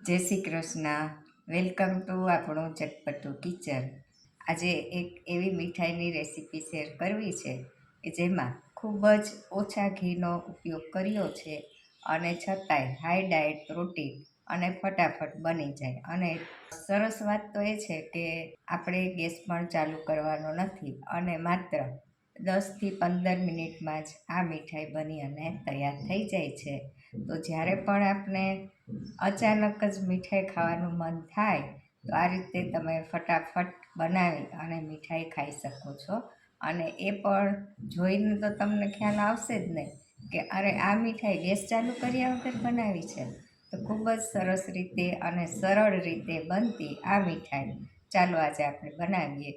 જય Shri Krishna. Welcome to આપણું ચટપટું kitchen. આજે એક એવી મીઠાઈની રેસીપી શેર કરવી છે કે જેમાં ખૂબ જ ઓછા ઘીનો ઉપયોગ કર્યો છે અને છતાંય હાઈ ડાયટ પ્રોટીન અને ફટાફટ બની જાય. અને સરસ વાત તો એ છે કે આપણે ગેસ પણ ચાલુ કરવાનો નથી અને માત્ર 10થી 15 મિનિટમાં જ આ મીઠાઈ બની અને તૈયાર થઈ જાય છે. તો જ્યારે પણ આપણે અચાનક જ મીઠાઈ ખાવાનું મન થાય તો આ રીતે તમે ફટાફટ બનાવી અને મીઠાઈ ખાઈ શકો છો. અને એ પણ જોઈને તો તમને ખ્યાલ આવશે જ નહીં કે અરે આ મીઠાઈ ગેસ ચાલુ કર્યા વગર બનાવી છે. તો ખૂબ જ સરસ રીતે અને સરળ રીતે બનતી આ મીઠાઈ ચાલો આજે આપણે બનાવીએ.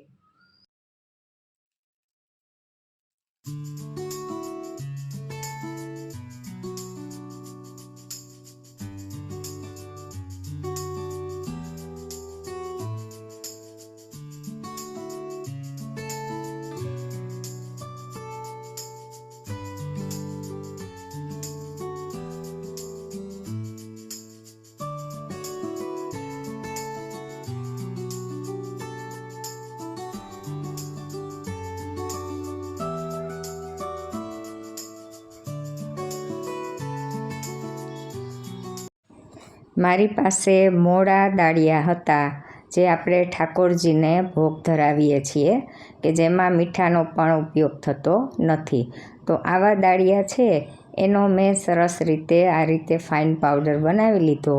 મારી પાસે મોડા દાળિયા હતા જે આપણે ઠાકોરજીને ભોગ ધરાવીએ છીએ કે જેમાં મીઠાનો પણ ઉપયોગ થતો નથી. તો આવા દાળિયા છે એનો મેં સરસ રીતે આ રીતે ફાઇન પાવડર બનાવી લીધો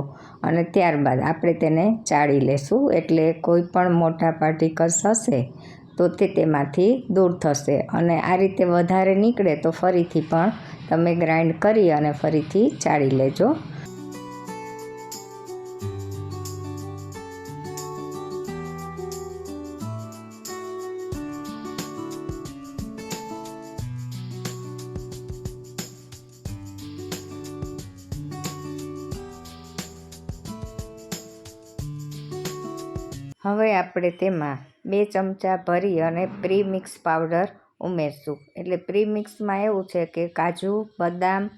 અને ત્યારબાદ આપણે તેને ચાળી લેશું. એટલે કોઈ પણ મોટા પાર્ટિકલ્સ હશે તો તે તેમાંથી દૂર થશે અને આ રીતે વધારે નીકળે તો ફરીથી પણ તમે ગ્રાઇન્ડ કરી અને ફરીથી ચાળી લેજો. હવે આપણે તેમાં 2 ચમચા ભરી અને પ્રીમિક્સ પાવડર ઉમેરશું. એટલે પ્રીમિક્સમાં એવું છે કે કાજુ, બદામ,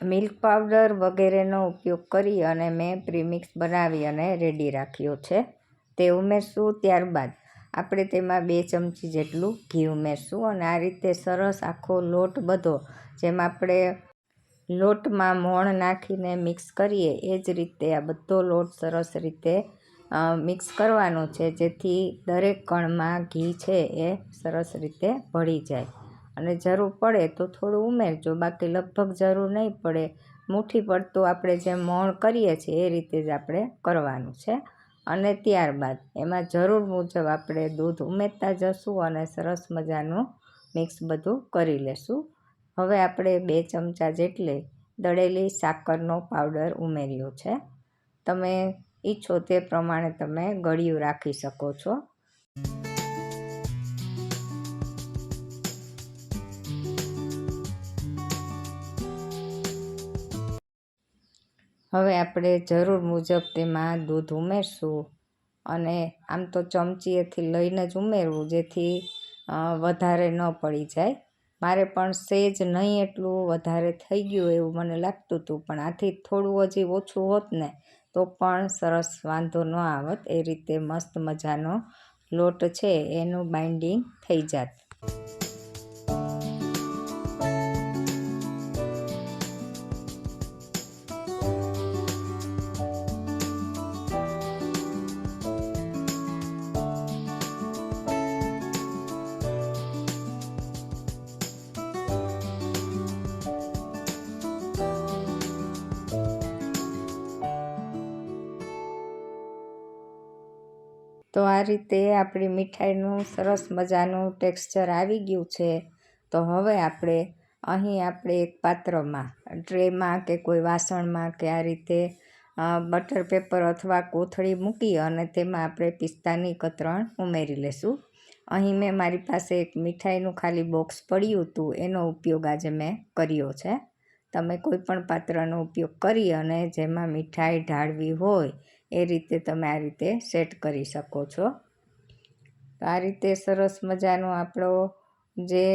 મિલ્ક પાવડર વગેરેનો ઉપયોગ કરી અને મેં પ્રીમિક્સ બનાવી અને રેડી રાખ્યો છે તે ઉમેરશું. ત્યારબાદ આપણે તેમાં 2 ચમચી જેટલું ઘી ઉમેરશું અને આ રીતે સરસ આખો લોટ બધો જેમ આપણે લોટમાં મોણ નાખીને મિક્સ કરીએ એ જ રીતે આ બધો લોટ સરસ રીતે મિક્સ કરવાનું છે જેથી દરેક કણમાં ઘી છે એ સરસ રીતે ભળી જાય. અને જરૂર પડે તો થોડું ઉમેરજો, બાકી લગભગ જરૂર નહીં પડે. મુઠ્ઠી પડતું આપણે જેમ મોણ કરીએ છીએ એ રીતે જ આપણે કરવાનું છે. અને ત્યારબાદ એમાં જરૂર મુજબ આપણે દૂધ ઉમેરતા જશું અને સરસ મજાનું મિક્સ બધું કરી લેશું. હવે આપણે 2 ચમચા જેટલી દળેલી સાકરનો પાવડર ઉમેર્યો છે. તમે ઈચ્છો તે પ્રમાણે તમે ગળ્યું રાખી શકો છો. હવે આપણે જરૂર મુજબ તેમાં દૂધ ઉમેરશું અને આમ તો ચમચીએથી લઈને જ ઉમેરવું જેથી વધારે ન પડી જાય. મારે પણ સેજ નહીં એટલું વધારે થઈ ગયું એવું મને લાગતું હતું, પણ આથી થોડું હજી ઓછું હોત ને તો પણ સરસ વાંધો ન આવત. એ રીતે મસ્ત મજાનો લોટ છે એનું બાઇન્ડિંગ થઈ જાત. તો આ રીતે આપણી મીઠાઈનું સરસ મજાનું ટેક્સચર આવી ગયું છે. તો હવે આપણે એક પાત્રમાં, ટ્રેમાં કે કોઈ વાસણમાં કે આ રીતે બટર પેપર અથવા કોથળી મૂકી અને તેમાં આપણે પિસ્તાની કતરણ ઉમેરી લેશું. અહીં મેં મારી પાસે એક મીઠાઈનું ખાલી બોક્સ પડ્યું હતું એનો ઉપયોગ આજે મેં કર્યો છે. તમે કોઈ પણ પાત્રનો ઉપયોગ કરી અને જેમાં મીઠાઈ ઢાળવી હોય એ રીતે તમે આ રીતે સેટ કરી શકો છો. તો આ રીતે સરસ મજાનો આપણો જે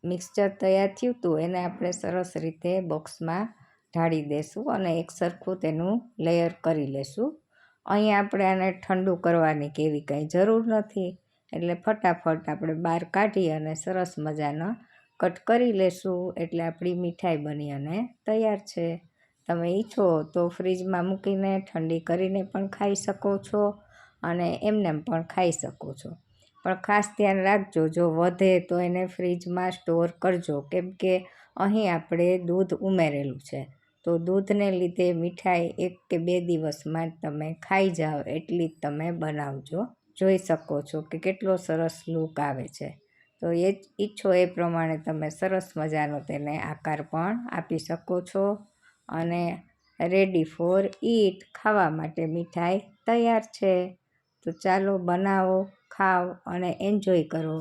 મિક્સચર તૈયાર થયું હતું એને આપણે સરસ રીતે બોક્સમાં ઢાળી દેશું અને એક સરખું તેનું લેયર કરી લેશું. અહીં આપણે આને ઠંડુ કરવાની કે એવી કંઈ જરૂર નથી, એટલે ફટાફટ આપણે બહાર કાઢી અને સરસ મજાના કટ કરી લેશું. એટલે આપણી મીઠાઈ બની અને તૈયાર છે. તમે ઈચ્છો તો ફ્રીજમાં મૂકીને ઠંડી કરીને પણ ખાઈ શકો છો અને એમને પણ ખાઈ શકો છો. પણ ખાસ ધ્યાન રાખજો, જો વધે તો એને ફ્રીજમાં સ્ટોર કરજો, કેમ કે અહીં આપણે દૂધ ઉમેરેલું છે. તો દૂધને લીધે મીઠાઈ 1 કે 2 દિવસમાં જ તમે ખાઈ જાઓ એટલી જ તમે બનાવજો. જોઈ શકો છો કે કેટલો સરસ લુક આવે છે. તો એ જ ઈચ્છો એ પ્રમાણે તમે સરસ મજાનો તેને આકાર પણ આપી શકો છો અને રેડી ફોર ઈટ, ખાવા માટે મીઠાઈ તૈયાર છે. તો ચાલો બનાવો, ખાઓ અને એન્જોય કરો.